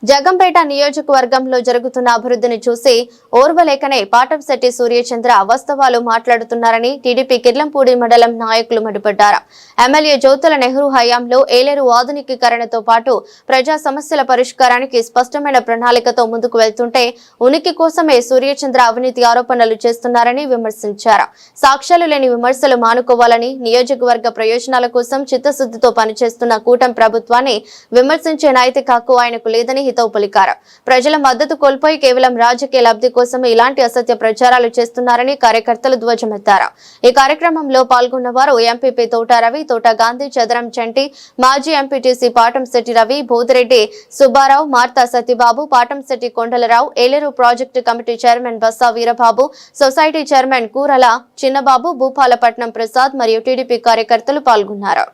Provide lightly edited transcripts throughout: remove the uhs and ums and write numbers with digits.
జగంపేట నియోజకవర్గంలో జరుగుతున్న అభివృద్ధిని చూసి ఓర్వలేకనే పాటంశెట్టి సూర్యచంద్ర వాస్తవాలు మాట్లాడుతున్నారని టీడీపీ కిర్లంపూడి మండలం నాయకులు మండిపడ్డారు. ఎమ్మెల్యే జ్యోతుల నెహ్రూ హయాంలో ఏలేరు ఆధునికీకరణతో పాటు ప్రజా సమస్యల పరిష్కారానికి స్పష్టమైన ప్రణాళికతో ముందుకు వెళ్తుంటే ఉనికి కోసమే సూర్యచంద్ర అవినీతి ఆరోపణలు చేస్తున్నారని విమర్శించారు. సాక్ష్యాలు లేని విమర్శలు మానుకోవాలని, నియోజకవర్గ ప్రయోజనాల కోసం చిత్తశుద్ధితో పనిచేస్తున్న కూటమి ప్రభుత్వాన్ని విమర్శించే నైతిక హక్కు ఆయనకు లేదని హితవు పలికారు. ప్రజల మద్దతు కోల్పోయి కేవలం రాజకీయ లబ్ధి కోసమే ఇలాంటి అసత్య ప్రచారాలు చేస్తున్నారని కార్యకర్తలు ధ్వజమెత్తారు. ఈ కార్యక్రమంలో పాల్గొన్న వారు ఎంపీపీ తోట రవి, తోట గాంధీ, చదరం చంటి, మాజీ MPTC Patamsetti Ravi, Bodireddy Subbarao, Martha Satyababu, Patamsetti Kondalarao, Yeleru project committee chairman Bassa Veerababu, society chairman Kurala Chinnababu, Bhupalapatnam Prasad మరియు టీడీపీ కార్యకర్తలు పాల్గొన్నారు.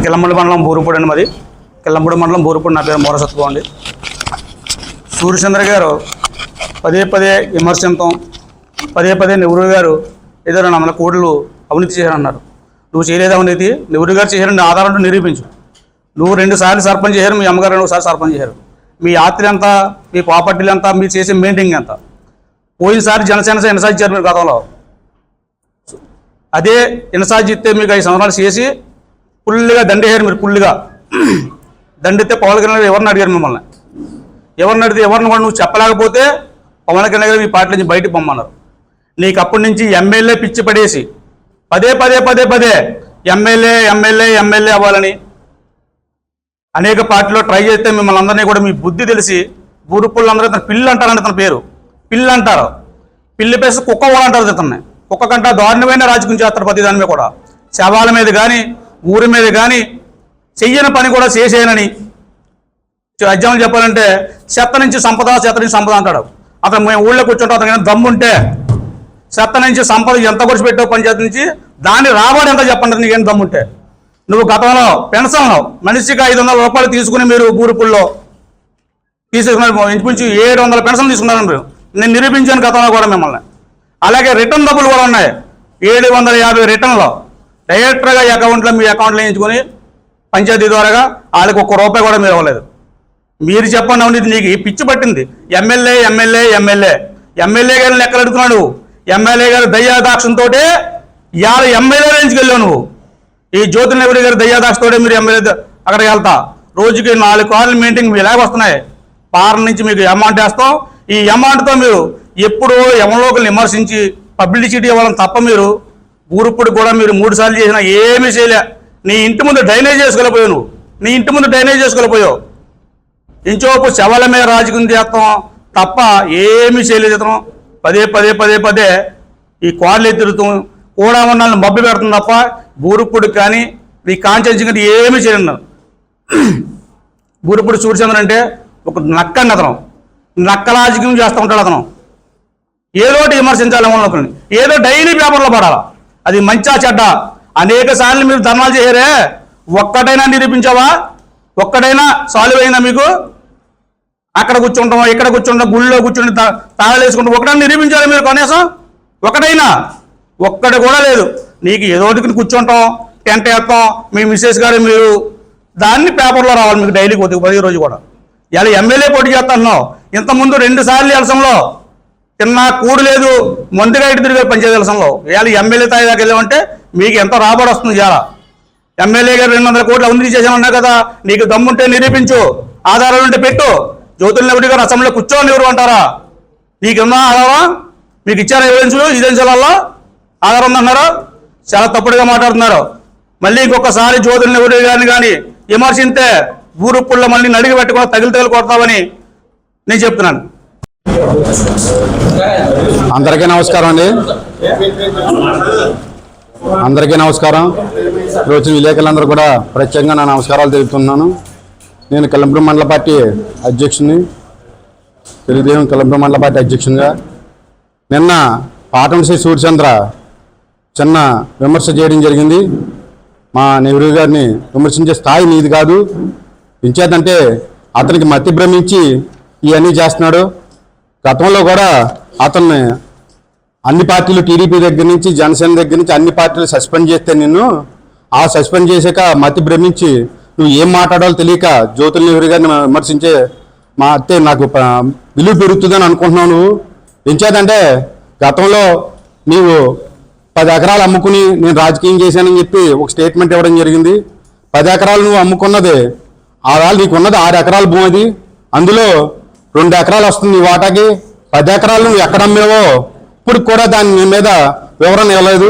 కిల్లంపూడి మండలం బూరుపూడి, నా పేరు మోరసత్వం అండి. సూర్యచంద్ర గారు పదే పదే విమర్శించడం, పదే పదే నెహ్రూ గారు ఏదో 400 కోట్లు అవినీతి చేశారన్నారు. నువ్వు చేయలేదు అవినీతి, నెహ్రూ గారు చేశారని ఆధారంతో నిరూపించు. నువ్వు 2 సార్లు సర్పంచ్ చేశారు, మీ అమ్మగారు 2 సార్లు సర్పంచ్ చేశారు. మీ ఆస్తి ఎంత, మీ ప్రాపర్టీలు ఎంత, మీరు చేసే మెయింటైనింగ్ ఎంత. పోయినసారి జనసేన ఇన్ఛార్జ్ ఇచ్చారు మీరు గతంలో. అదే ఇన్ఛార్జ్ ఇస్తే మీకు 5 సంవత్సరాలు చేసి ఫుల్గా దండేశారు. మీరు ఫుల్గా దండితే పవన్ కళ్యాణ్ గారు ఎవరిని అడిగారు? మిమ్మల్ని ఎవరిని అడిగితే ఎవరిని కూడా నువ్వు చెప్పలేకపోతే పవన్ కళ్యాణ్ గారు మీ పార్టీ నుంచి బయటకు పొమ్మన్నారు. నీకు అప్పటి నుంచి ఎమ్మెల్యే పిచ్చి పడేసి పదే పదే పదే పదే ఎమ్మెల్యే ఎమ్మెల్యే ఎమ్మెల్యే అవ్వాలని అనేక పార్టీలో ట్రై చేస్తే మిమ్మల్ని అందరినీ కూడా మీ బుద్ధి తెలిసి బూరుపుళ్ళందరూ ఇతను పిల్లి అంటారండి. ఇతని పేరు పిల్లి అంటారు. పిల్లి పేసి కుక్క కూడా అంటారు. ఇతన్ని కుక్క కంటే దారుణమైన రాజకీయం చేస్తారు. ప్రతి దాని మీద కూడా శవాల మీద కానీ ఊరి మీద కానీ చెయ్యని పని కూడా చేసేయనని ఎగ్జాంపుల్ చెప్పాలంటే చెత్త నుంచి సంపద అంటాడు. అతను మేము ఊళ్ళో కూర్చుంటాం. అతను దమ్ముంటే చెత్త నుంచి సంపద ఎంత ఖర్చు పెట్టావు పంచాయతీ నుంచి, దాన్ని రాబడి ఎంత చెప్పండి నీకేం దమ్ముంటే. నువ్వు గతంలో పెన్షన్లో మనిషికి 500 రూపాయలు తీసుకుని మీరు బూరుపుల్లో తీసుకున్నారు. ఇంచుమించు 700 పెన్షన్ తీసుకున్నారు. మీరు నేను నిరూపించాను గతంలో కూడా మిమ్మల్ని. అలాగే రిటర్న్ డబ్బులు కూడా ఉన్నాయి. 750 రిటర్న్లో డైరెక్టర్గా అకౌంట్లో మీ అకౌంట్లో వేయించుకొని పంచాయతీ ద్వారాగా వాళ్ళకి 1 రూపాయి కూడా మీరు ఇవ్వలేదు. మీరు చెప్పండి అవినీతి నీకు పిచ్చి పట్టింది. ఎమ్మెల్యే ఎమ్మెల్యే ఎమ్మెల్యే ఎమ్మెల్యే గారిని లెక్కలు అడుగుతున్నాడు. ఎమ్మెల్యే గారు దయ్యాదాక్షంతో ఇవాళ ఎమ్మెల్యే రేంజ్కి వెళ్ళావు నువ్వు. ఈ జ్యోతుల నెహ్రూ గారు దయ్యాదాక్షతోటే మీరు ఎమ్మెల్యే అక్కడికి వెళ్తా. రోజుకి 4 కార్లు మెయింటైన్ మీ ఇలాగ వస్తున్నాయి. పార్ల నుంచి మీకు అమౌంట్ వేస్తాం. ఈ అమౌంట్తో మీరు ఎప్పుడో ఎవరిలోకలు విమర్శించి పబ్లిసిటీ ఇవ్వాలని తప్ప మీరు ఊరుప్పుడు కూడా మీరు 3 సార్లు చేసినా ఏమీ చేయలే. నీ ఇంటి ముందు డ్రైనేజ్ చేసుకోలేకపోయావు. నువ్వు నీ ఇంటి ముందు డ్రైనేజ్ చేసుకోలేకపోయావు. ఇంచోపు శవాల మీద రాజకీయం చేస్తాం తప్ప ఏమీ చేయలేదు. ఇతను పదే పదే పదే పదే ఈ కార్లు ఎత్తురుతాం కూడా ఉన్న మబ్బు పెడుతుంది తప్ప బూరుప్పుడు కానీ ఈ కాన్షియన్స్ కానీ ఏమీ చేయను. బూరుప్పుడు సూర్యచంద్ర అంటే ఒక నక్కండి. అతను నక్క రాజకీయం చేస్తూ ఉంటాడు. అతను ఏదో విమర్శించాలి, ఒకరిని ఏదో డైలీ పేపర్లో పడాలి. అది మంచా చెడ్డ. అనేక సార్లు మీరు ధర్నాలు చేశారే, ఒక్కటైనా నిరూపించావా? ఒక్కడైనా సాల్వ్ అయినా మీకు? అక్కడ కూర్చుంటాం, ఇక్కడ కూర్చుంటాం, గుళ్ళో కూర్చుని తాళాలు వేసుకుంటాం. ఒకటైనా నిరూపించాలి మీరు కనీసం? ఒకటైనా? ఒక్కటి కూడా లేదు. నీకు ఏదోటికి కూర్చుంటాం, టెంట్ వేస్తాం, మీ మిస్సెస్ గారు మీరు దాన్ని పేపర్లో రావాలి మీకు డైలీ కొద్దిగా 10 రోజు కూడా. ఇలా ఎమ్మెల్యే పోటీ చేస్తున్నావు. ఇంతకుముందు 2 సార్లు ఎలసంలో తిన్నా కూడు లేదు, ముందుగా ఇటు తిరిగారు పంచాయతీ ఎలసంలో. ఇవాళ ఎమ్మెల్యే స్థాయి దాకా వెళ్ళామంటే మీకు ఎంత రాబడి వస్తుంది. ఇలా ఎమ్మెల్యే గారు 200 కోట్లు అవినీతి చేశామన్నా కదా, నీకు దమ్ముంటే నిరూపించు, ఆధారాలు ఉంటే పెట్టు. జ్యోతుల నెహ్రూ గారు అసెంబ్లీలో కూర్చోని ఎవరు అంటారా? నీకున్నా ఆధారం? మీకు ఇచ్చారా ఎవిడెన్స్లలో ఆధారం ఉందన్నారా? చాలా తప్పుడుగా మాట్లాడుతున్నారు. మళ్ళీ ఇంకొకసారి జ్యోతుల నెహ్రూ గారిని కానీ విమర్శింతే ఊరుప్పుల్లో మళ్ళీ నడిగి పెట్టుకుని తగిలి కొడతామని నేను చెప్తున్నాను. అందరికీ నమస్కారం అండి. అందరికీ నమస్కారం. వచ్చిన విలేకరులందరూ కూడా ప్రత్యేకంగా నా నమస్కారాలు తెలుపుతున్నాను. నేను కిల్లంపూడి మండల పార్టీ అధ్యక్షుని, తెలుగుదేశం కిల్లంపూడి మండల పార్టీ అధ్యక్షునిగా నిన్న పాటంశెట్టి సూర్యచంద్ర చిన్న విమర్శ చేయడం జరిగింది. మా నెహ్రూ గారిని విమర్శించే స్థాయి నీది కాదు. ఇంచేతంటే అతనికి మతి భ్రమించి ఇవన్నీ చేస్తున్నాడు. గతంలో కూడా అతన్ని అన్ని పార్టీలు టీడీపీ దగ్గర నుంచి జనసేన దగ్గర నుంచి అన్ని పార్టీలు సస్పెండ్ చేస్తే నిన్ను ఆ సస్పెండ్ చేశాక మతి భ్రమించి నువ్వు ఏం మాట్లాడాలో తెలియక జ్యోతుల నెహ్రూ గారిని విమర్శించే అంటే నాకు విలువ పెరుగుతుందని అనుకుంటున్నావు నువ్వు. ఎంచేదంటే గతంలో నీవు 10 ఎకరాలు అమ్ముకుని నేను రాజకీయం చేశానని చెప్పి ఒక స్టేట్మెంట్ ఇవ్వడం జరిగింది. 10 ఎకరాలు నువ్వు అమ్ముకున్నది వాళ్ళు నీకున్నది 6 ఎకరాల భూమి. అది అందులో 2 ఎకరాలు వస్తుంది నీ వాటాకి. 10 ఎకరాలు నువ్వు ఎక్కడ అమ్మేవో ఇప్పుడు కూడా దాని మీద వివరణ ఇవ్వలేదు.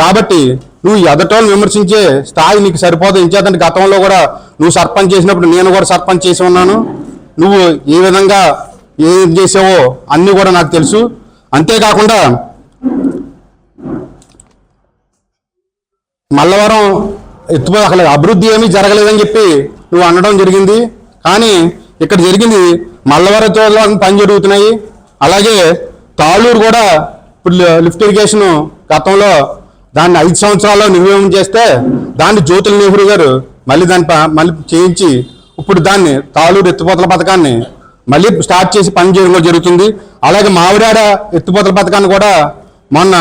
కాబట్టి నువ్వు ఎదటోళ్ళు విమర్శించే స్థాయి నీకు సరిపోదు. ఎంచేతంటే గతంలో కూడా నువ్వు సర్పంచ్ చేసినప్పుడు నేను కూడా సర్పంచ్ చేసి ఉన్నాను. నువ్వు ఏ విధంగా ఏం చేసావో అన్నీ కూడా నాకు తెలుసు. అంతేకాకుండా మల్లవరం అసలు అభివృద్ధి ఏమీ జరగలేదని చెప్పి నువ్వు అనడం జరిగింది. కానీ ఇక్కడ జరిగింది మల్లవరంతో పని జరుగుతున్నాయి. అలాగే తాళూరు కూడా ఇప్పుడు లిఫ్ట్ ఇరిగేషన్ గతంలో దాన్ని 5 సంవత్సరాల్లో నిర్వహణ చేస్తే దాన్ని జ్యోతుల నెహ్రూ గారు మళ్ళీ మళ్ళీ చేయించి ఇప్పుడు దాన్ని తాళూరు ఎత్తిపోతల పథకాన్ని మళ్ళీ స్టార్ట్ చేసి పని చేయడం జరుగుతుంది. అలాగే మావిడాడ ఎత్తిపోతల పథకాన్ని కూడా మొన్న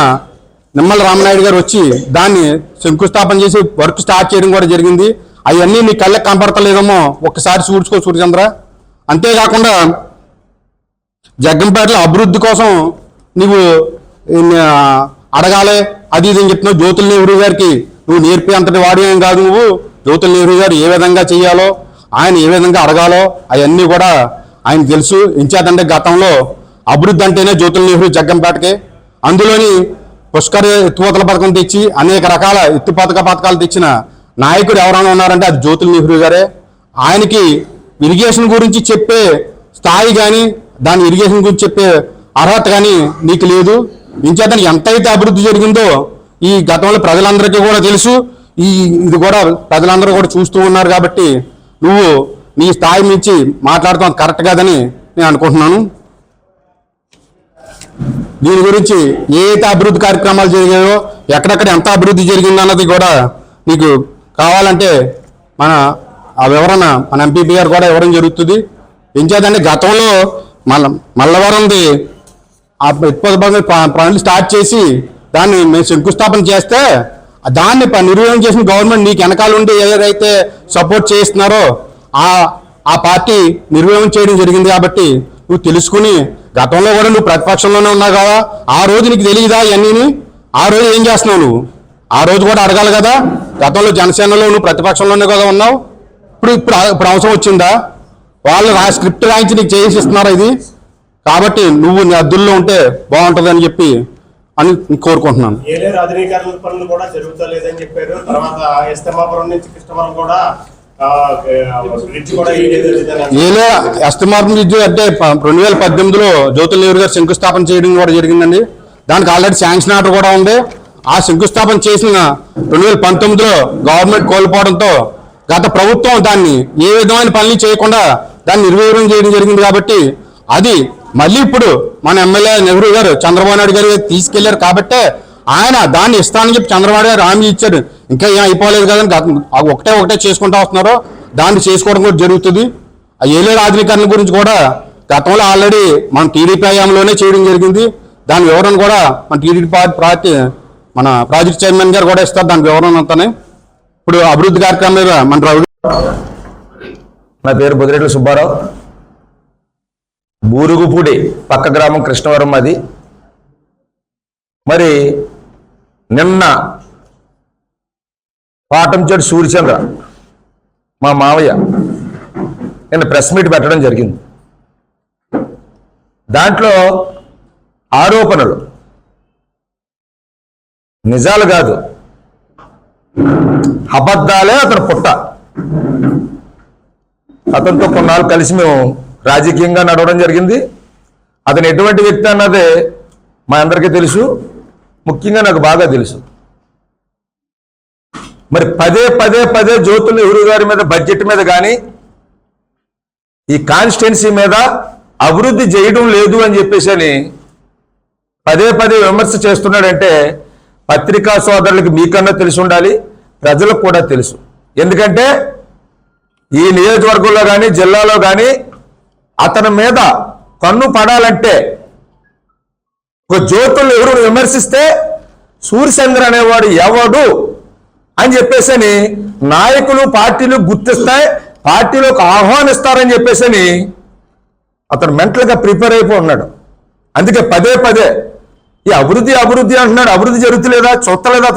నిమ్మల రామనాయుడు గారు వచ్చి దాన్ని శంకుస్థాపన చేసి వర్క్ స్టార్ట్ చేయడం కూడా జరిగింది. అవన్నీ నీ కళ్ళకి కనపడతలేదేమో ఒక్కసారి చూసుకో సూర్యచంద్ర. అంతేకాకుండా జగ్గంపేటలో అభివృద్ధి కోసం నువ్వు అడగాలి అది ఇది అని చెప్తున్నావు. జ్యోతుల నెహ్రూ గారికి నువ్వు నేర్పే అంతటి వాడు ఏం కాదు. నువ్వు జ్యోతుల నెహ్రూ గారు ఏ విధంగా చేయాలో ఆయన ఏ విధంగా అడగాలో అవన్నీ కూడా ఆయన తెలుసు. ఎంచేతంటే గతంలో అభివృద్ధి అంటేనే జ్యోతుల నెహ్రూ జగ్గంపేటకే. అందులోని పుష్కర ఎత్తుపోతల పథకం తెచ్చి అనేక రకాల పథకాలు తెచ్చిన నాయకుడు ఎవరైనా ఉన్నారంటే అది జ్యోతుల నెహ్రూ గారే. ఆయనకి ఇరిగేషన్ గురించి చెప్పే స్థాయి కానీ దాని ఇరిగేషన్ గురించి చెప్పే అర్హత కానీ నీకు లేదు. ఇంచేతని ఎంతైతే అభివృద్ధి జరిగిందో ఈ గతంలో ప్రజలందరికీ కూడా తెలుసు. ఇది కూడా ప్రజలందరూ కూడా చూస్తూ ఉన్నారు. కాబట్టి నువ్వు నీ స్థాయి మించి మాట్లాడతాం కరెక్ట్ కాదని నేను అనుకుంటున్నాను. దీని గురించి ఏ అభివృద్ధి కార్యక్రమాలు జరిగాయో ఎక్కడెక్కడ ఎంత అభివృద్ధి జరిగిందన్నది కూడా నీకు కావాలంటే ఆ వివరణ మన ఎంపీపీ గారు కూడా ఇవ్వడం జరుగుతుంది. ఏం చేద్దంటే గతంలో మల్లవరంది ఆ పనులు స్టార్ట్ చేసి దాన్ని మేము శంకుస్థాపన చేస్తే దాన్ని నిర్వహణ చేసిన గవర్నమెంట్ నీకు వెనకాల ఉండి ఏదైతే సపోర్ట్ చేస్తున్నారో ఆ పార్టీ నిర్వహణ చేయడం జరిగింది. కాబట్టి నువ్వు తెలుసుకుని గతంలో కూడా నువ్వు ప్రతిపక్షంలోనే ఉన్నావు కదా, ఆ రోజు నీకు తెలియదా ఇవన్నీ? ఆ రోజు ఏం చేస్తున్నావు నువ్వు? ఆ రోజు కూడా అడగాలి కదా. గతంలో జనసేనలో నువ్వు ప్రతిపక్షంలోనే కదా ఉన్నావు. ఇప్పుడు అవసరం వచ్చిందా? వాళ్ళు స్క్రిప్ట్ రాయించి నీకు చేసిస్తున్నారా ఇది? కాబట్టి నువ్వు నీ అద్దుల్లో ఉంటే బాగుంటుందని చెప్పి అని కోరుకుంటున్నాను. ఆధునీకరణ పనులు కూడా జరుగుతలేదని చెప్పారు. తర్వాత ఎస్తమాపురం నుంచి కృష్ణవరం కూడా ఎస్తమాపురం బ్రిడ్జ్ అంటే 2018లో జ్యోతుల నెహ్రూ గారు శంకుస్థాపన చేయడం కూడా జరిగిందండి. దానికి ఆల్రెడీ శాంక్షన్ ఆర్డర్ కూడా ఉంది. ఆ శంకుస్థాపన చేసిన 2019లో గవర్నమెంట్ కోల్పోవడంతో గత ప్రభుత్వం దాన్ని ఏ విధమైన పనులు చేయకుండా దాన్ని నిర్వీర్యం చేయడం జరిగింది. కాబట్టి అది మళ్ళీ ఇప్పుడు మన ఎమ్మెల్యే నెహ్రూ గారు చంద్రబాబు నాయుడు గారు తీసుకెళ్లారు. కాబట్టే ఆయన దాన్ని ఇస్తానని చెప్పి చంద్రబాబు గారు హామీ ఇచ్చారు. ఇంకా ఏం అయిపోలేదు కదని ఒకటే చేసుకుంటూ వస్తున్నారో దాన్ని చేసుకోవడం కూడా జరుగుతుంది. ఆ ఏలేరు ఆధునీకరణ గురించి కూడా గతంలో ఆల్రెడీ మన టీడీపీ హయాంలోనే చేయడం జరిగింది. దాని వివరణ కూడా మన టీడీపీ పార్టీ మన ప్రాజెక్ట్ చైర్మన్ గారు కూడా ఇస్తారు దాని వివరణ అంతానే. ఇప్పుడు అభివృద్ధి కార్యక్రమం మీద మన రవి. నా పేరు బుదిరెడ్డి సుబ్బారావు. బూరుగుపూడి పక్క గ్రామం కృష్ణవరం అది. మరి నిన్న పాటంచేడు సూర్యచంద్ర మా మావయ్య నిన్న ప్రెస్ మీట్ పెట్టడం జరిగింది. దాంట్లో ఆరోపణలు నిజాలు కాదు, అబద్ధాలే అతను పుట్ట. అతనితో కొన్నాళ్ళు కలిసి మేము రాజకీయంగా నడవడం జరిగింది. అతను ఎటువంటి వ్యక్తి అన్నదే మా అందరికీ తెలుసు, ముఖ్యంగా నాకు బాగా తెలుసు. మరి పదే జ్యోతుల నెహ్రూ గారి మీద బడ్జెట్ మీద కానీ ఈ కాన్స్టిట్యున్సీ మీద అభివృద్ధి చేయడం లేదు అని చెప్పేసి అని పదే విమర్శ చేస్తున్నాడంటే పత్రికా సోదరులకి మీకన్నా తెలిసి ఉండాలి, ప్రజలకు కూడా తెలుసు. ఎందుకంటే ఈ నియోజకవర్గంలో కానీ జిల్లాలో కానీ అతని మీద కన్ను పడాలంటే ఒక జ్యోతులు ఎవరు విమర్శిస్తే సూర్యచంద్ర అనేవాడు ఎవడు అని చెప్పేసి నాయకులు పార్టీలు గుర్తిస్తాయి, పార్టీలోకి ఆహ్వానిస్తారని చెప్పేసి అతను మెంటల్గా ప్రిపేర్ అయిపోయి ఉన్నాడు. అందుకే పదే పదే ఈ అభివృద్ధి అభివృద్ధి అంటున్నాడు. అభివృద్ధి జరుగుతులేదా, చూస్తలేదు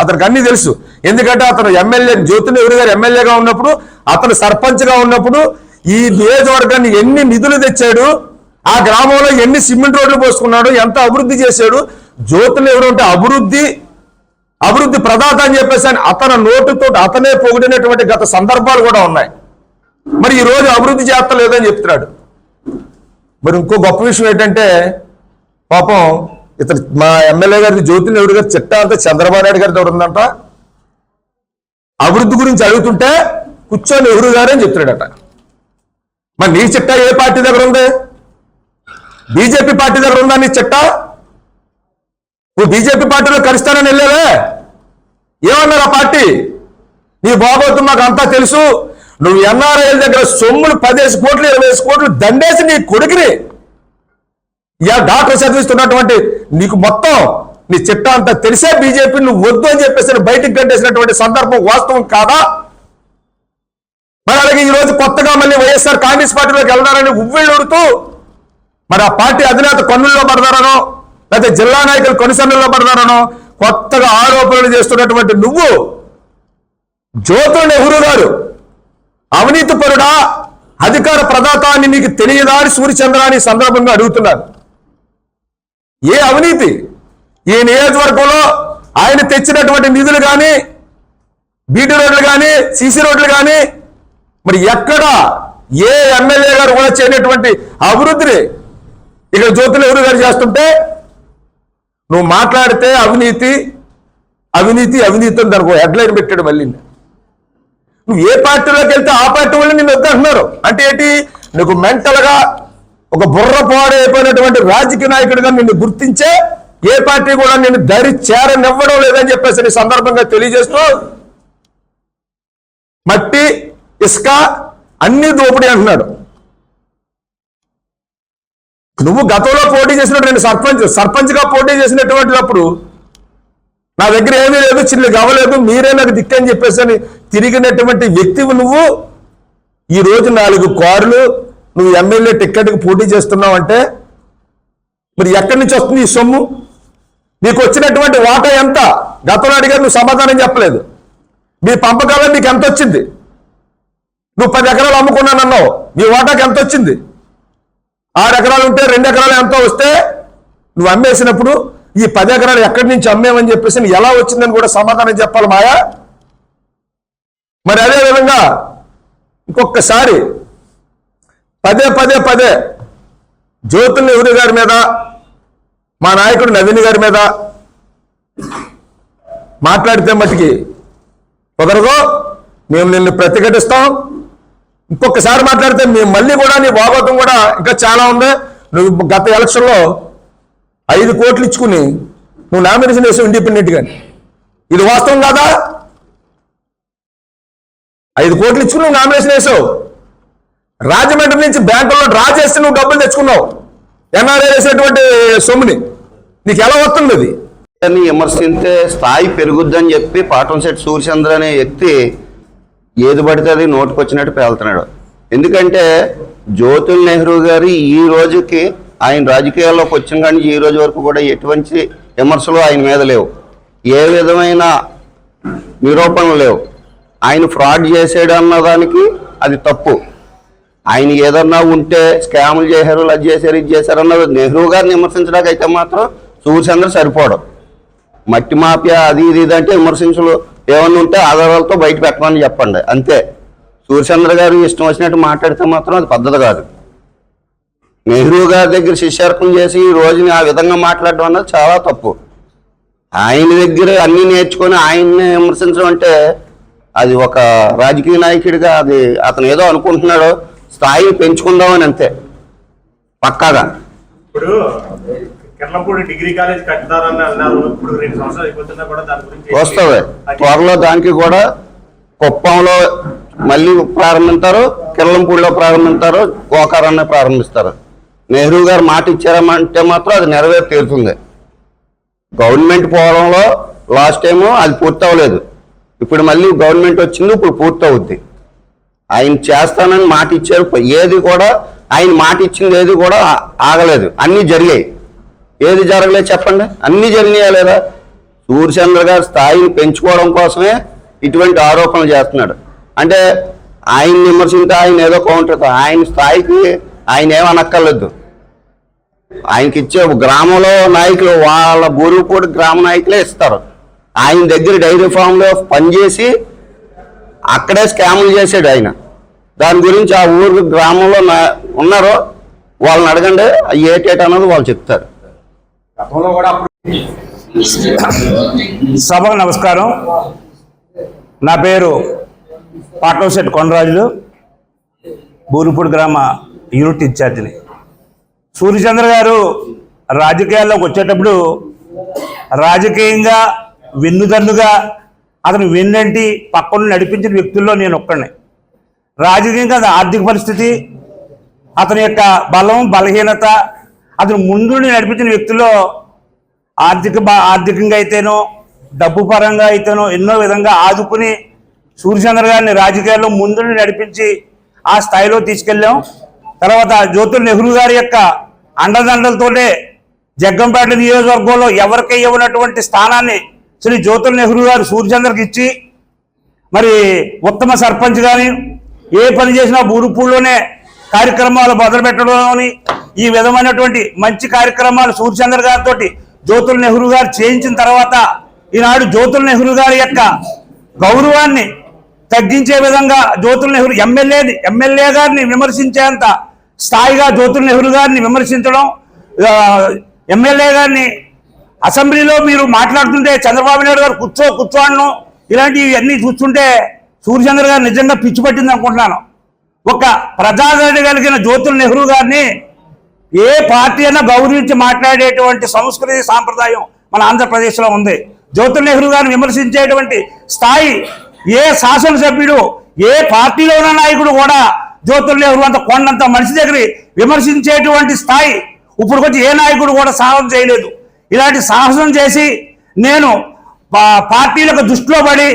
అతనికి అన్నీ తెలుసు. ఎందుకంటే అతను ఎమ్మెల్యే, జ్యోతి నెహ్రూ గారు ఎమ్మెల్యేగా ఉన్నప్పుడు, అతను సర్పంచ్గా ఉన్నప్పుడు ఈ నియోజకవర్గాన్ని ఎన్ని నిధులు తెచ్చాడు, ఆ గ్రామంలో ఎన్ని సిమెంట్ రోడ్లు పోసుకున్నాడు, ఎంత అభివృద్ధి చేశాడు. జ్యోతి నెహ్రూ అంటే అభివృద్ధి ప్రదాత అని చెప్పేసి అతని నోటుతో అతనే పొగిడినటువంటి గత సందర్భాలు కూడా ఉన్నాయి. మరి ఈ రోజు అభివృద్ధి చేస్తలేదని చెప్తున్నాడు. మరి ఇంకో గొప్ప విషయం ఏంటంటే, పాపం ఇతను మా ఎమ్మెల్యే గారికి జ్యోతి నెహ్రూ గారి చిట్టా అంతా చంద్రబాబు నాయుడు గారి దగ్గర ఉందంట. అభివృద్ధి గురించి అడుగుతుంటే కూర్చొని నెహ్రూ గారు అని చెప్తున్నాడట. మరి నీ చిట్టా ఏ పార్టీ దగ్గర ఉంది? బీజేపీ పార్టీ దగ్గర ఉందా నీ చిట్టా? నువ్వు బీజేపీ పార్టీలో కలుస్తానని వెళ్ళావే, ఏమన్నారు ఆ పార్టీ? నీ బాగోతు మాకు అంతా తెలుసు. నువ్వు ఎన్ఆర్ఐల దగ్గర సొమ్ములు 10 కోట్లు 20 కోట్లు దండేసి నీ కొడుకుని డాక్టర్ చదివిస్తున్నటువంటి నీకు మొత్తం నీ చిట్టా అంతా తెలిసే బీజేపీ నువ్వు వద్దు అని చెప్పేసి బయటికి గంటేసినటువంటి సందర్భం వాస్తవం కాదా? మరి అలాగే ఈ రోజు కొత్తగా మళ్ళీ వైఎస్ఆర్ కాంగ్రెస్ పార్టీలోకి వెళ్తారని ఉవ్విళ్ళూరుతూ మరి ఆ పార్టీ అధినేత కన్నుల్లో పడతారనో, లేకపోతే జిల్లా నాయకులు కొనిసన్నుల్లో పడతారనో కొత్తగా ఆరోపణలు చేస్తున్నటువంటి నువ్వు జ్యోతి నెహ్రూ గారు అవినీతి పరుడా, అధికార ప్రదాత అని నీకు తెలియదా అని సూర్యచంద్ర అని సందర్భంగా అడుగుతున్నారు. ఏ అవినీతి? ఈ నియోజకవర్గంలో ఆయన తెచ్చినటువంటి నిధులు కానీ, బీటీ రోడ్లు కానీ, సీసీ రోడ్లు కానీ మరి ఎక్కడ ఏ ఎమ్మెల్యే గారు కూడా చేయనటువంటి అభివృద్ధిని ఇక్కడ జ్యోతి నెహ్రూ గారు చేస్తుంటే నువ్వు మాట్లాడితే అవినీతి అవినీతి అవినీతి అని దానికి హెడ్లైన్ పెట్టాడు. మళ్ళీ నువ్వు ఏ పార్టీలోకి వెళ్తే ఆ పార్టీ వాళ్ళు నిన్ను వద్దంటున్నారు. అంటే ఏంటి? నీకు మెంటల్గా ఒక బుర్ర పాడైపోయినటువంటి రాజకీయ నాయకుడిగా నిన్ను గుర్తించే ఏ పార్టీ కూడా నిన్ను దరి చేరనివ్వడం లేదని చెప్పేసి సందర్భంగా తెలియజేస్తూ మట్టి ఇసుక అన్ని దోపిడీ అంటున్నాడు. నువ్వు గతంలో పోటీ చేసినటువంటి సర్పంచ్గా పోటీ చేసినటువంటిప్పుడు నా దగ్గర ఏమీ లేదు, చిల్లు గవ్వలేదు, మీరే నాకు దిక్కని చెప్పేసి అని తిరిగినటువంటి వ్యక్తివి నువ్వు. ఈ రోజు 4 కార్లు నువ్వు ఎమ్మెల్యే టిక్కెట్కి పోటీ చేస్తున్నావు అంటే మరి ఎక్కడి నుంచి వస్తుంది ఈ సొమ్ము? నీకు వచ్చినటువంటి వాటా ఎంత? గతంలో అడిగారు, నువ్వు సమాధానం చెప్పలేదు. మీ పంపకాలం నీకు ఎంత వచ్చింది? నువ్వు 10 ఎకరాలు అమ్ముకున్నానన్నావు, నీ వాటాకి ఎంత వచ్చింది? 6 ఎకరాలు ఉంటే 2 ఎకరాలు ఎంతో వస్తే నువ్వు అమ్మేసినప్పుడు ఈ 10 ఎకరాలు ఎక్కడి నుంచి అమ్మేమని చెప్పేసి ఎలా వచ్చిందని కూడా సమాధానం చెప్పాలి మాయా. మరి అదేవిధంగా ఇంకొకసారి పదే జ్యోతి నెహ్రూ గారి మీద, మా నాయకుడు నవీన్ గారి మీద మాట్లాడితే మట్టుకి కుదరదు, మేము నిన్ను ప్రతిఘటిస్తాం. ఇంకొకసారి మాట్లాడితే మేము మళ్ళీ కూడా నీ భాగవతం కూడా ఇంకా చాలా ఉంది. నువ్వు గత ఎలక్షన్లో 5 కోట్లు ఇచ్చుకుని నువ్వు నామినేషన్ వేసావు ఇండిపెండెంట్గా. ఇది వాస్తవం కాదా? 5 కోట్లు ఇచ్చుకుని నువ్వు నామినేషన్ వేసావు. రాజమండ్రి నుంచి బ్యాంకుల్లో డ్రా చేసి నువ్వు డబ్బులు తెచ్చుకున్నావు, ఎన్ఆర్ఐ వేసినటువంటి సొమ్ముని. నీకు ఎలా వస్తుంది అది? విమర్శించే స్థాయి పెరుగుద్దని చెప్పి పాటంశెట్టి సూర్యచంద్ర అనే వ్యక్తి ఏది పడితే అది నోటుకొచ్చినట్టు పేలుతున్నాడు. ఎందుకంటే జ్యోతి నెహ్రూ గారి ఈ రోజుకి ఆయన రాజకీయాల్లోకి వచ్చిన కానీ ఈ రోజు వరకు కూడా ఎటువంటి విమర్శలు ఆయన మీద లేవు, ఏ విధమైన నిరూపణలు లేవు. ఆయన ఫ్రాడ్ చేసాడు అన్నదానికి అది తప్పు. ఆయన ఏదన్నా ఉంటే స్కాములు చేశారు, అది చేశారు, ఇది చేశారు అన్నది నెహ్రూ గారిని విమర్శించడానికి అయితే మాత్రం సూర్యచంద్ర సరిపోవడం. మట్టి మాఫియా అది ఇది అంటే విమర్శించలు ఏమన్నా ఉంటే ఆధారాలతో బయట పెట్టమని చెప్పండి అంతే. సూర్యచంద్ర గారు ఇష్టం వచ్చినట్టు మాట్లాడితే మాత్రం అది పద్ధతి కాదు. నెహ్రూ గారి దగ్గర శిష్యార్పణ చేసి ఈ రోజుని ఆ విధంగా మాట్లాడడం అన్నది చాలా తప్పు. ఆయన దగ్గర అన్నీ నేర్చుకొని ఆయన్ని విమర్శించడం అంటే అది ఒక రాజకీయ నాయకుడిగా అది అతను ఏదో అనుకుంటున్నాడో స్థాయిని పెంచుకుందామని అంతే పక్కాగా. ఇప్పుడు కిర్లంపూడి డిగ్రీ కాలేజ్ కట్టారని అన్నారు. ఇప్పుడు 2 సంవత్సరాలు అయిపోతున్నా కూడా దాని గురించి వస్తుంది. త్వరలో దానికి కూడా కుప్పంలో మళ్ళీ ప్రారంభిస్తారు, కిర్లంపూడిలో ప్రారంభిస్తారు, గోకారాన్ని ప్రారంభిస్తారు. నెహ్రూ గారు మాట ఇచ్చారంటే మాత్రం అది నెరవేరి తీరుతుంది. గవర్నమెంట్ పోవడంలో లాస్ట్ టైము అది పూర్తి అవ్వలేదు, ఇప్పుడు మళ్ళీ గవర్నమెంట్ వచ్చింది, ఇప్పుడు పూర్తి అవుద్ది. ఆయన చేస్తానని మాట ఇచ్చారు. ఏది కూడా ఆయన మాట ఇచ్చింది ఏది కూడా ఆగలేదు, అన్నీ జరిగాయి. ఏది జరగలేదు చెప్పండి? అన్నీ జరిగినాయా లేదా? సూర్యచంద్ర గారి స్థాయిని పెంచుకోవడం కోసమే ఇటువంటి ఆరోపణలు చేస్తున్నాడు. అంటే ఆయన విమర్శింటే ఆయన ఏదో కౌంటర్, ఆయన స్థాయికి ఆయన ఏమనక్కర్లేదు. ఆయనకి ఇచ్చే గ్రామంలో నాయకులు వాళ్ళ బూరుగుపూడి గ్రామ నాయకులే ఇస్తారు. ఆయన దగ్గర డైరీ ఫామ్లో పనిచేసి అక్కడే స్కాములు చేశాడు ఆయన. దాని గురించి ఆ ఊరు గ్రామంలో ఉన్నారో వాళ్ళని అడగండి, ఏటేట అన్నది వాళ్ళు చెప్తారు. సభకు నమస్కారం. నా పేరు పాటంశెట్టి కొండరాజులు, బూరుగుపూడి గ్రామ యూనిట్ ఇన్ఛార్జిని. సూర్యచంద్ర గారు రాజకీయాల్లోకి వచ్చేటప్పుడు రాజకీయంగా వెన్నుదన్నుగా అతను వెన్నంటి పక్కన నడిపించిన వ్యక్తుల్లో నేను ఒక్కడిని. రాజకీయంగా ఆర్థిక పరిస్థితి, అతని యొక్క బలం బలహీనత, అతను ముందు నడిపించిన వ్యక్తుల్లో ఆర్థికంగా అయితేనో డబ్బు పరంగా అయితేనో ఎన్నో విధంగా ఆదుకుని సూర్యచంద్ర గారిని రాజకీయాల్లో ముందు నడిపించి ఆ స్థాయిలో తీసుకెళ్ళాం. తర్వాత జ్యోతుల్ నెహ్రూ గారి యొక్క అండదండలతోనే జగ్గంపేట నియోజకవర్గంలో ఎవరికి ఇవ్వనటువంటి స్థానాన్ని శ్రీ జ్యోతుల్ నెహ్రూ గారు సూర్యచంద్రకి ఇచ్చి మరి ఉత్తమ సర్పంచ్ కానీ ఏ పని చేసినా బూరుగుపూడిలోనే కార్యక్రమాలు మొదలుపెట్టడం, ఈ విధమైనటువంటి మంచి కార్యక్రమాలు సూర్యచంద్ర గారితో జ్యోతుల్ నెహ్రూ గారు చేయించిన తర్వాత ఈనాడు జ్యోతుల్ నెహ్రూ గారి యొక్క గౌరవాన్ని తగ్గించే విధంగా జ్యోతుల్ నెహ్రూ ఎమ్మెల్యే గారిని విమర్శించేంత స్థాయిగా జ్యోతుల్ నెహ్రూ గారిని విమర్శించడం, ఎమ్మెల్యే గారిని అసెంబ్లీలో మీరు మాట్లాడుతుంటే చంద్రబాబు నాయుడు గారు కూర్చో అనడం, ఇలాంటివి అన్నీ చూస్తుంటే సూర్యచంద్ర గారు నిజంగా పిచ్చి పట్టింది అనుకుంటున్నాను. ఒక ప్రజాదరణ కలిగిన జ్యోతుల్ నెహ్రూ గారిని ఏ పార్టీ అయినా గౌరవించి మాట్లాడేటువంటి సంస్కృతి సాంప్రదాయం మన ఆంధ్రప్రదేశ్లో ఉంది. జ్యోతుల్ నెహ్రూ గారిని విమర్శించేటువంటి స్థాయి ఏ శాసనసభ్యుడు, ఏ పార్టీలో ఉన్న నాయకుడు కూడా జ్యోతుల్ నెహ్రూ అంత కొండంత మనిషి దగ్గర విమర్శించేటువంటి స్థాయి ఇప్పుడు వచ్చి ఏ నాయకుడు కూడా సాహసం చేయలేదు. ఇలాంటి సాహసం చేసి నేను పార్టీలకు దృష్టిలో పడి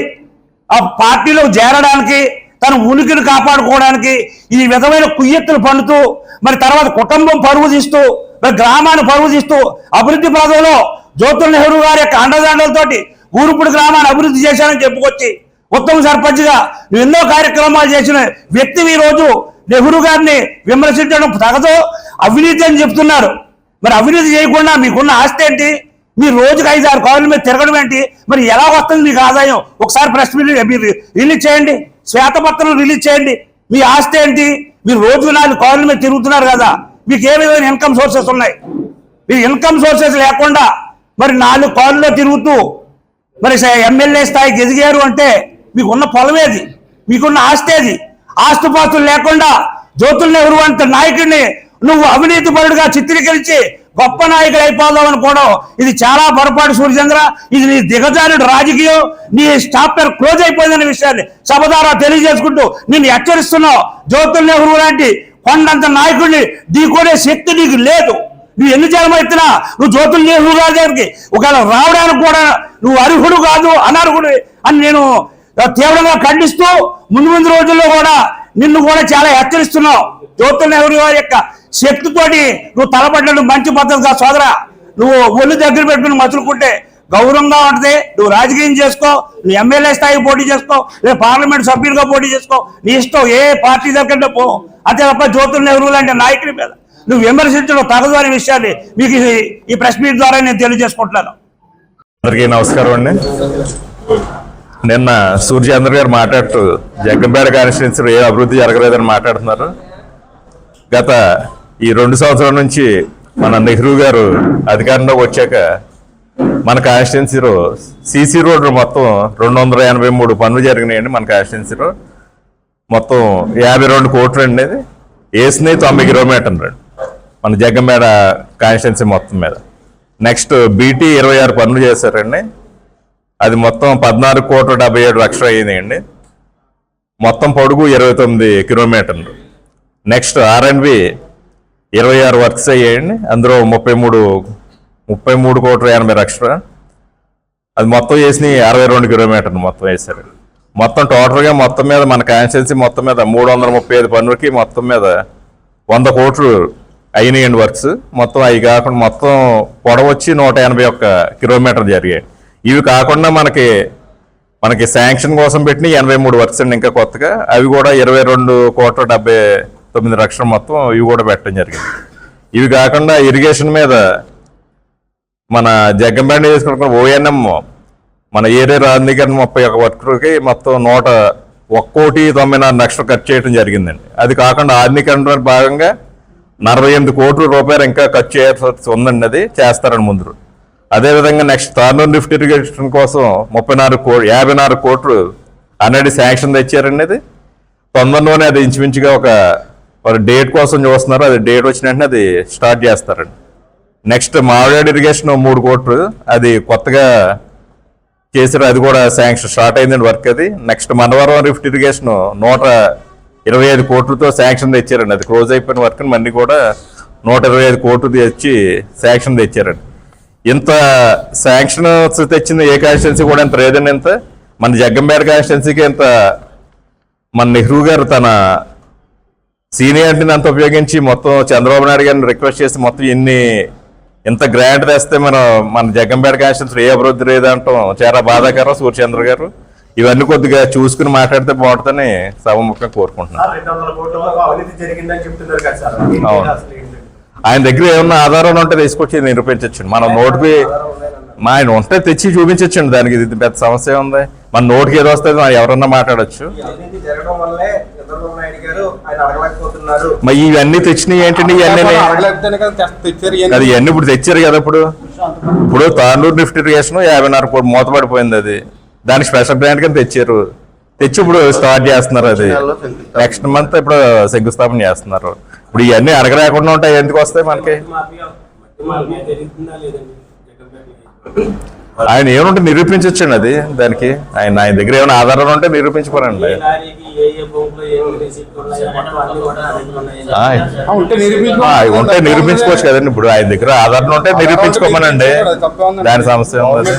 ఆ పార్టీలో చేరడానికి, తన ఉనికిని కాపాడుకోవడానికి ఈ విధమైన కుయ్యెత్తులు పండుతూ మరి తర్వాత కుటుంబం పరువు తీస్తూ మరి గ్రామాన్ని పరువు తీస్తూ అభివృద్ధి పదంలో జ్యోతుల్ నెహ్రూ గారి యొక్క అండదండలతోటి బూరుగుపూడి గ్రామాన్ని అభివృద్ధి చేశానని చెప్పుకొచ్చి ఉత్తమ సర్పంచ్గా నువ్వు ఎన్నో కార్యక్రమాలు చేసిన వ్యక్తివి ఈరోజు నెహ్రూ గారిని విమర్శించడం తగదు, అవినీతి అని చెప్తున్నారు. మరి అవినీతి చేయకుండా మీకున్న ఆస్తి ఏంటి? మీరు రోజుకి 5-6 కార్ల మీద తిరగడం ఏంటి? మరి ఎలా వస్తుంది మీకు ఆదాయం? ఒకసారి ప్రెస్ మీట్ మీరు రిలీజ్ చేయండి, శ్వేతపత్రం రిలీజ్ చేయండి. మీ ఆస్తి ఏంటి? మీరు రోజుకు 4 కార్ల మీద తిరుగుతున్నారు కదా, మీకు ఏ విధమైన ఇన్కమ్ సోర్సెస్ ఉన్నాయి? మీరు ఇన్కమ్ సోర్సెస్ లేకుండా మరి 4 కార్లలో తిరుగుతూ మరి ఎమ్మెల్యే స్థాయికి ఎదిగారు అంటే మీకున్న పొలమేది, మీకున్న ఆస్తేది? ఆస్తుపాస్తులు లేకుండా జ్యోతుల్ నెహ్రూ అంత నాయకుడిని నువ్వు అవినీతి పరుడుగా చిత్రీకరించి గొప్ప నాయకుడు అయిపోదాం అనుకోవడం ఇది చాలా పొరపాటు సూర్యచంద్ర. ఇది నీ దిగజారుడు రాజకీయం, నీ చాప్టర్ క్లోజ్ అయిపోయిందనే విషయాన్ని సభ ద్వారా తెలియజేసుకుంటూ నిన్ను హెచ్చరిస్తున్నావు. జ్యోతుల్ నెహ్రూ లాంటి కొండంత నాయకుడిని ఢీకొనే శక్తి నీకు లేదు. నువ్వు ఎన్ని జన్మ ఎత్తినా నువ్వు జ్యోతుల్ నెహ్రూ గారి దగ్గరికి ఒకవేళ రావడానికి కూడా నువ్వు అర్హుడు కాదు, అనర్హుడు అని నేను తీవ్రంగా ఖండిస్తూ ముందు రోజుల్లో కూడా నిన్ను కూడా చాలా హెచ్చరిస్తున్నావు. జ్యోతుల్ నెహ్రూ గారి యొక్క శక్తితోటి నువ్వు తలపడ్డం మంచి పద్ధతిగా సోదరా. నువ్వు ఒళ్ళు దగ్గర పెట్టుకుని మసులుకుంటే గౌరవంగా ఉంటుంది. నువ్వు రాజకీయం చేసుకో, నువ్వు ఎమ్మెల్యే స్థాయికి పోటీ చేసుకో, లేదా పార్లమెంట్ సభ్యులుగా పోటీ చేసుకో, నీ ఇష్టం. ఏ పార్టీ దగ్గర పో, అంతే తప్ప జ్యోతుల్ నెహ్రూ లాంటి నాయకుడి మీద నువ్వు విమర్శించడం తగదు అనే విషయాన్ని మీకు ఈ ప్రెస్ మీట్ ద్వారా నేను తెలియజేసుకుంటున్నాను. అందరికీ నమస్కారం అండి. నిన్న సూర్యచంద్ర గారు మాట్లాడుతూ జగ్గంపేట కాన్స్టిట్యున్సీలో ఏ అభివృద్ధి జరగలేదని మాట్లాడుతున్నారు. గత ఈ 2 సంవత్సరాల నుంచి మన నెహ్రూ గారు అధికారంలోకి వచ్చాక మన కాన్స్టిట్యున్సీలో సీసీ రోడ్లు మొత్తం 283 పనులు జరిగినాయండి. మన కాన్స్టిట్యున్సీలో మొత్తం 52 కోట్లు అండి. అది వేసినాయి 90 కిలోమీటర్లు మన జగ్గంపేట కాన్స్టిట్యున్సీ మొత్తం మీద. నెక్స్ట్ బీటీ 26 పనులు చేశారండి. అది మొత్తం 14,77,00,000 అయ్యిందండి. మొత్తం పొడుగు 29 కిలోమీటర్లు. నెక్స్ట్ ఆర్ఎన్బి 26 వర్క్స్ అయ్యాయండి. అందులో 33,80,00,000. అది మొత్తం వేసి 62 కిలోమీటర్లు మొత్తం వేశారు. మొత్తం టోటల్గా మొత్తం మీద మన కాన్స్టిట్యున్సీ మొత్తం మీద 335 పనులకి మొత్తం మీద 100 కోట్లు అయినాయండి వర్క్స్. మొత్తం అవి కాకుండా మొత్తం పొడవు వచ్చి 181 కిలోమీటర్ జరిగాయి. ఇవి కాకుండా మనకి శాంక్షన్ కోసం పెట్టిన 83 వర్క్స్ అండి ఇంకా కొత్తగా. అవి కూడా 22,79,00,000 మొత్తం ఇవి కూడా పెట్టడం జరిగింది. ఇవి కాకుండా ఇరిగేషన్ మీద మన జగ్గంపేట చేసుకున్న ఓఎన్ఎం మన ఏరియా రాజనీకరణ 31 వర్కులకి మొత్తం 1,99,00,000 ఖర్చు చేయడం జరిగిందండి. అది కాకుండా ఆధునీకరణ భాగంగా 48 కోట్ల రూపాయలు ఇంకా ఖర్చు చేయాల్సి ఉందండి. అది చేస్తారండి ముందు. అదేవిధంగా నెక్స్ట్ తార్నూరు లిఫ్ట్ ఇరిగేషన్ కోసం 54 కోట్లు అనేది శాంక్షన్ తెచ్చారండి. అది తొందరలోనే అది ఇంచుమించుగా ఒక డేట్ కోసం చూస్తున్నారు. అది డేట్ వచ్చిన వెంటనే అది స్టార్ట్ చేస్తారండి. నెక్స్ట్ మామిడాడు ఇరిగేషన్ 3 కోట్లు అది కొత్తగా చేశారు. అది కూడా శాంక్షన్ స్టార్ట్ అయిందండి వర్క్. అది నెక్స్ట్ మనవరం లిఫ్ట్ ఇరిగేషన్ 125 కోట్లతో శాంక్షన్ తెచ్చారండి. అది క్లోజ్ అయిపోయిన వర్క్ మళ్ళీ కూడా 125 కోట్లు తెచ్చి శాంక్షన్ తెచ్చారండి. ఇంత శాంక్షన్ తెచ్చింది ఏ కాన్స్టిట్యున్సీ కూడా ఇంత లేదండి. ఇంత మన జగ్గంపేట కాన్స్టిట్యున్సీకి ఇంత మన నెహ్రూ గారు తన సీనియారిటీని అంత ఉపయోగించి మొత్తం చంద్రబాబు నాయుడు గారిని రిక్వెస్ట్ చేసి మొత్తం ఇంత గ్రాంట్ తెస్తే మన జగ్గంపేట కాన్స్టిట్యున్సీ ఏ అభివృద్ధి లేదంటాం చాలా బాధాకరం. సూర్యచంద్ర గారు ఇవన్నీ కొద్దిగా చూసుకుని మాట్లాడితే బాగుంటుందని సభముఖంగా కోరుకుంటున్నాను. 200 కోట్ల అవినీతి జరిగిందని చెప్తున్నారు కదా సార్. ఆయన దగ్గర ఏమన్నా ఆధారాలు ఉంటే తీసుకొచ్చి నిరూపించండి. మన నోటికి ఆయన ఉంటే తెచ్చి చూపించండి. దానికి ఇది పెద్ద సమస్య ఉంది. మన నోటికి ఏదో వస్తే ఎవరన్నా మాట్లాడచ్చు. మరి ఇవన్నీ తెచ్చినాయి ఏంటండి? ఇవన్నీ అది ఇవన్నీ ఇప్పుడు తెచ్చారు కదా. ఇప్పుడు తాండూరు లిఫ్ట్ ఇరిగేషన్ 54 కోట్లు మూతపడిపోయింది. అది దానికి స్పెషల్ గ్రాంట్ కింద తెచ్చారు. తెచ్చి ఇప్పుడు స్టార్ట్ చేస్తున్నారు. అది నెక్స్ట్ మంత్ ఇప్పుడు శంకుస్థాపన చేస్తున్నారు. ఇప్పుడు ఇవన్నీ అడగలేకుండా ఉంటాయి. ఎందుకు వస్తాయి మనకి? ఆయన ఏమంటే నిరూపించొచ్చండి. అది దానికి ఆయన దగ్గర ఏమైనా ఆధారాలు ఉంటే నిరూపించుకోరండి. ఉంటే నిరూపించుకోవచ్చు కదండి. ఇప్పుడు ఆయన దగ్గర ఆధారాలు ఉంటే నిరూపించుకోమనండి. దాని సమస్య ఉంది.